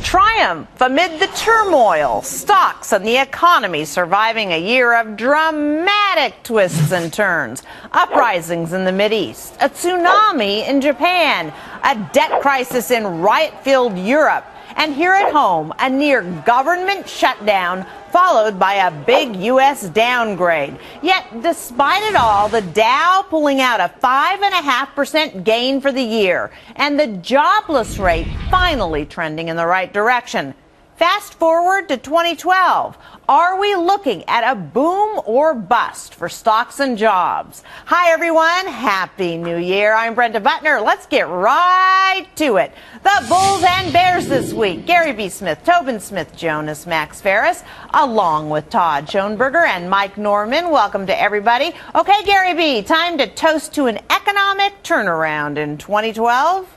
triumph amid the turmoil, stocks and the economy surviving a year of dramatic twists and turns, uprisings in the Mideast, a tsunami in Japan, a debt crisis in riot-filled Europe, and here at home, a near government shutdown followed by a big U.S. downgrade. Yet, despite it all, the Dow pulling out a 5.5% gain for the year, and the jobless rate finally trending in the right direction. Fast forward to 2012. Are we looking at a boom or bust for stocks and jobs? Hi, everyone. Happy New Year. I'm Brenda Buttner. Let's get right to it. The Bulls and Bears this week. Gary B. Smith, Tobin Smith, Jonas Max Ferris, along with Todd Schoenberger and Mike Norman. Welcome to everybody. Okay, Gary B., time to toast to an economic turnaround in 2012.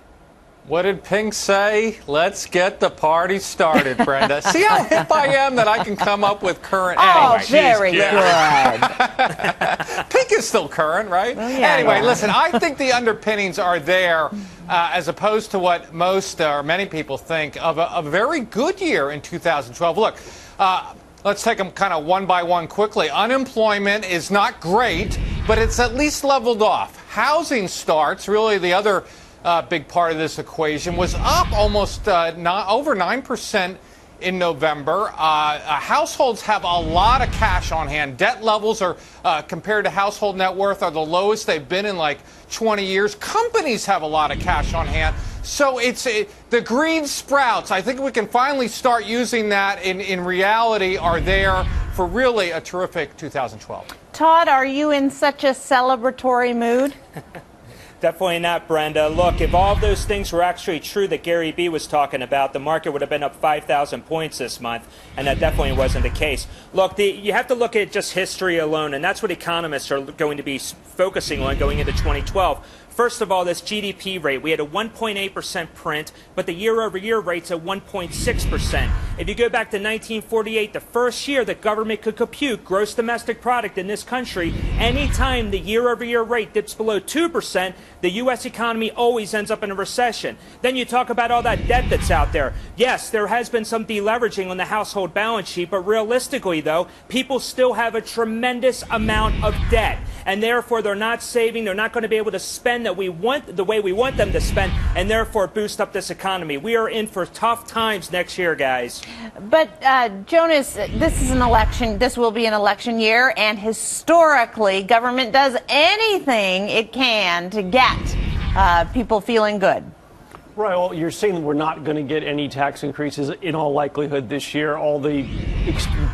What did Pink say? Let's get the party started, Brenda. See how hip I am that I can come up with current. Oh, anyway, very good. Pink is still current, right? Oh, yeah, anyway, yeah. Listen, I think the underpinnings are there as opposed to what most or many people think of a very good year in 2012. Look, let's take them kind of one by one quickly. Unemployment is not great, but it's at least leveled off. Housing starts, really the other big part of this equation, was up almost over 9% in November. Households have a lot of cash on hand. Debt levels are, compared to household net worth, are the lowest they've been in like 20 years. Companies have a lot of cash on hand. So the green sprouts, I think we can finally start using that in reality, are there for really a terrific 2012. Todd, are you in such a celebratory mood? Definitely not, Brenda. Look, if all of those things were actually true that Gary B. was talking about, the market would have been up 5,000 points this month, and that definitely wasn't the case. Look, you have to look at just history alone, and that's what economists are going to be focusing on going into 2012. First of all, this GDP rate, we had a 1.8% print, but the year-over-year rate's at 1.6%. If you go back to 1948, the first year that government could compute gross domestic product in this country, anytime the year-over-year rate dips below 2%, the U.S. economy always ends up in a recession. Then you talk about all that debt that's out there. Yes, there has been some deleveraging on the household balance sheet, but realistically, though, people still have a tremendous amount of debt, and therefore they're not saving, they're not going to be able to spend the way we want them to spend, and therefore boost up this economy. We are in for tough times next year, guys. But Jonas, this is an election. This will be an election year, and historically, government does anything it can to get people feeling good. Right. Well, you're saying that we're not going to get any tax increases in all likelihood this year. All the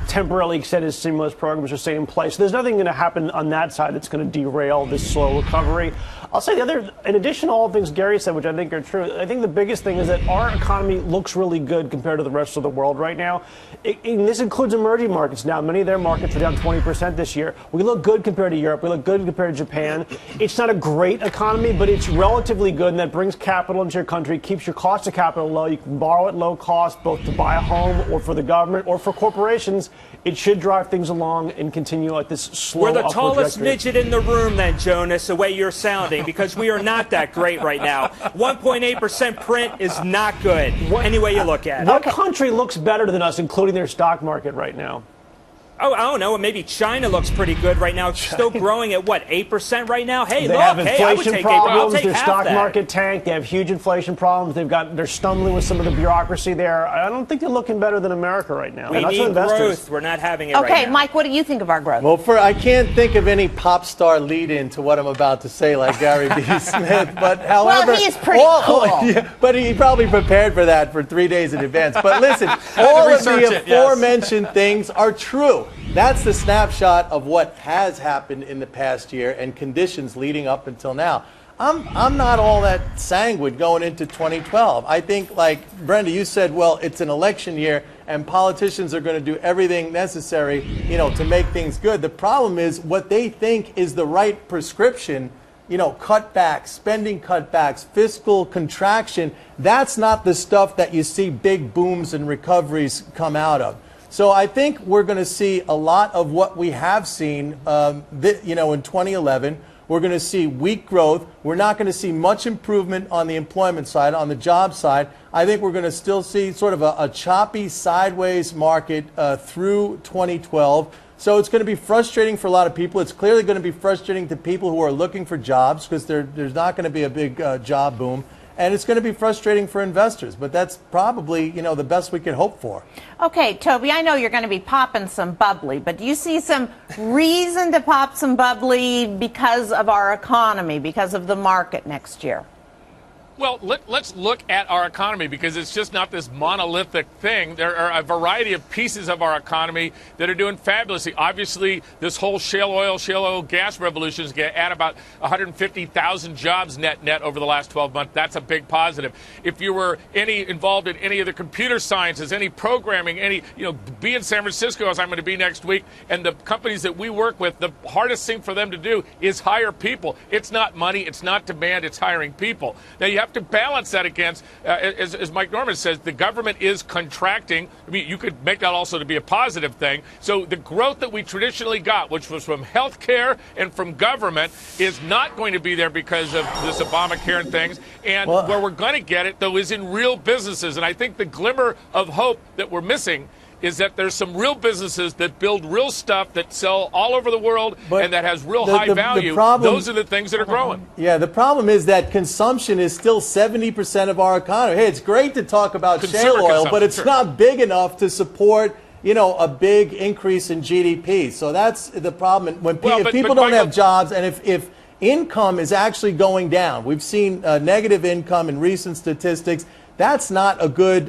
temporarily extended stimulus programs are staying in place. So there's nothing going to happen on that side that's going to derail this slow recovery. I'll say the other, in addition to all the things Gary said, which I think are true, I think the biggest thing is that our economy looks really good compared to the rest of the world right now. And this includes emerging markets now. Many of their markets are down 20% this year. We look good compared to Europe. We look good compared to Japan. It's not a great economy, but it's relatively good, and that brings capital into your country, keeps your cost of capital low. You can borrow at low cost, both to buy a home or for the government or for corporations. It should drive things along and continue at this slow We're the upward tallest trajectory. midget in the room then, Jonas, the way you're sounding, because we are not that great right now. 1.8% print is not good, any way you look at it. What country looks better than us, including their stock market right now? Oh, I don't know. Maybe China looks pretty good right now. It's still growing at, what, 8% right now? Hey, They look, have hey, I would inflation take 8%. I'll problems. take Their half stock that. market tanked. They have huge inflation problems. They're stumbling with some of the bureaucracy there. I don't think they're looking better than America right now. We And that's what need investors. growth. We're not having it Okay, right now. Mike, what do you think of our growth? Well, I can't think of any pop star lead-in to what I'm about to say, like Gary B. Smith. But however, he is pretty cool. Yeah, but he probably prepared for that for 3 days in advance. But listen, all of the aforementioned things are true. That's the snapshot of what has happened in the past year and conditions leading up until now. I'm not all that sanguine going into 2012. I think, like Brenda, you said, well, it's an election year and politicians are going to do everything necessary, to make things good. The problem is what they think is the right prescription, cutbacks, spending cutbacks, fiscal contraction. That's not the stuff that you see big booms and recoveries come out of. So I think we're going to see a lot of what we have seen, in 2011, We're going to see weak growth. We're not going to see much improvement on the employment side, on the job side. I think we're going to still see sort of a choppy sideways market through 2012. So it's going to be frustrating for a lot of people. It's clearly going to be frustrating to people who are looking for jobs because there's not going to be a big job boom. And it's going to be frustrating for investors, but that's probably, the best we could hope for. Okay, Toby, I know you're going to be popping some bubbly, but do you see some reason to pop some bubbly because of our economy, because of the market next year? Well, let's look at our economy because it's just not this monolithic thing. There are a variety of pieces of our economy that are doing fabulously. Obviously, this whole shale oil gas revolution is going to add about 150,000 jobs net over the last 12 months. That's a big positive. If you were involved in any of the computer sciences, any programming, be in San Francisco as I'm going to be next week, and the companies that we work with, the hardest thing for them to do is hire people. It's not money, it's not demand, it's hiring people. Now, you have to balance that against, as Mike Norman says, the government is contracting. I mean, you could make that also to be a positive thing. So the growth that we traditionally got, which was from health care and from government, is not going to be there because of this Obamacare and things. And where we're going to get it, though, is in real businesses. And I think the glimmer of hope that we're missing is that there's some real businesses that build real stuff that sell all over the world and that has real high value. Those are the things that are growing. Yeah, the problem is that consumption is still 70% of our economy. Hey, it's great to talk about shale oil, but it's not big enough to support, a big increase in GDP. So that's the problem. When if people don't have jobs and if income is actually going down, we've seen negative income in recent statistics. That's not a good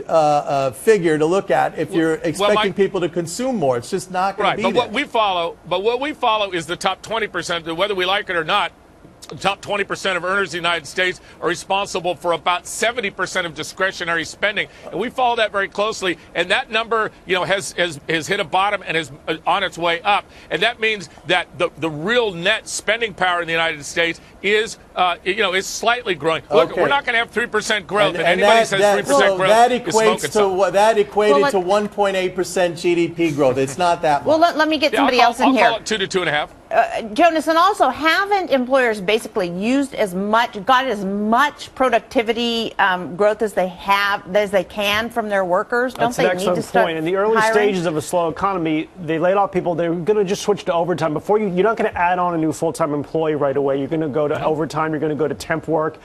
figure to look at if you're expecting people to consume more. It's just not going to be there. What we follow is the top 20%, whether we like it or not. The top 20% of earners in the United States are responsible for about 70% of discretionary spending. And we follow that very closely. And that number, has hit a bottom and is on its way up. And that means that the real net spending power in the United States is slightly growing. Look, we're not going to have 3% growth. And anybody says 3% growth that equates to that equated to 1.8% GDP growth. It's not that much. Well, let me get somebody else in here. I'll call it 2 to 2.5. Jonas, and also, haven't employers basically got as much productivity growth as they can from their workers? Don't they need to start point. In the early stages of a slow economy, they laid off people. They're going to just switch to overtime. You're not going to add on a new full-time employee right away. You're going to go to overtime. You're going to go to temp work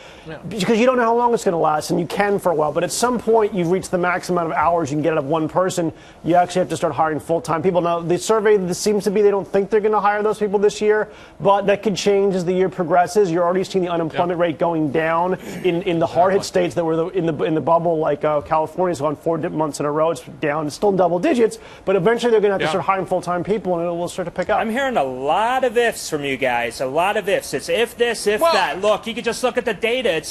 because you don't know how long it's going to last, and you can for a while. But at some point, you've reached the max amount of hours you can get out of one person. You actually have to start hiring full-time people. Now, the survey seems to be they don't think they're going to hire those people this year, but that could change as the year progresses. You're already seeing the unemployment rate going down in the hard-hit states that were in the bubble, like California's gone 4 months in a row. It's down. It's still in double digits, but eventually they're going to have to start hiring full-time people, and it will start to pick up. I'm hearing a lot of ifs from you guys. A lot of ifs. It's if this, if that. Look, you can just look at the data.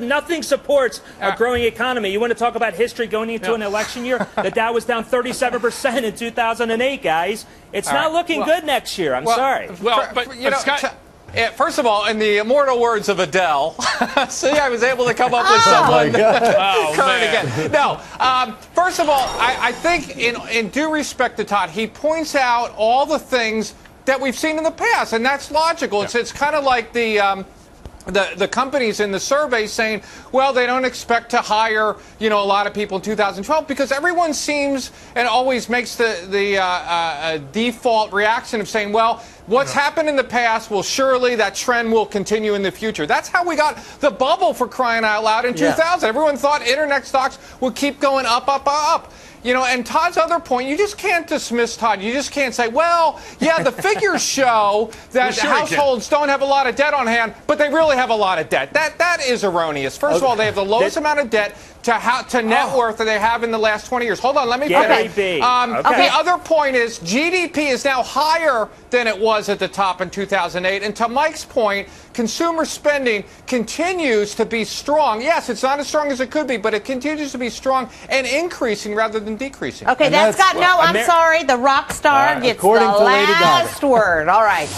Nothing supports a growing economy. You want to talk about history going into an election year? The Dow was down 37% in 2008, guys. It's not looking good next year. I'm sorry. First of all, in the immortal words of Adele, see, I was able to come up with someone current again. No, first of all, I think in due respect to Todd, he points out all the things that we've seen in the past, and that's logical. It's kind of like the companies in the survey saying, well, they don't expect to hire, a lot of people in 2012 because everyone seems and always makes the default reaction of saying, well, what's happened in the past will surely that trend will continue in the future. That's how we got the bubble, for crying out loud, in 2000. Everyone thought internet stocks would keep going up, up, up. And Todd's other point, you just can't dismiss Todd. You just can't say, well, yeah, the figures show that households don't have a lot of debt on hand, but they really have a lot of debt. That is erroneous. First of all, they have the lowest amount of debt to net worth that they have in the last 20 years. Hold on, let me finish. The other point is GDP is now higher than it was at the top in 2008. And to Mike's point, consumer spending continues to be strong. Yes, it's not as strong as it could be, but it continues to be strong and increasing rather than decreasing. Okay, I'm sorry. The rock star gets the last word. All right.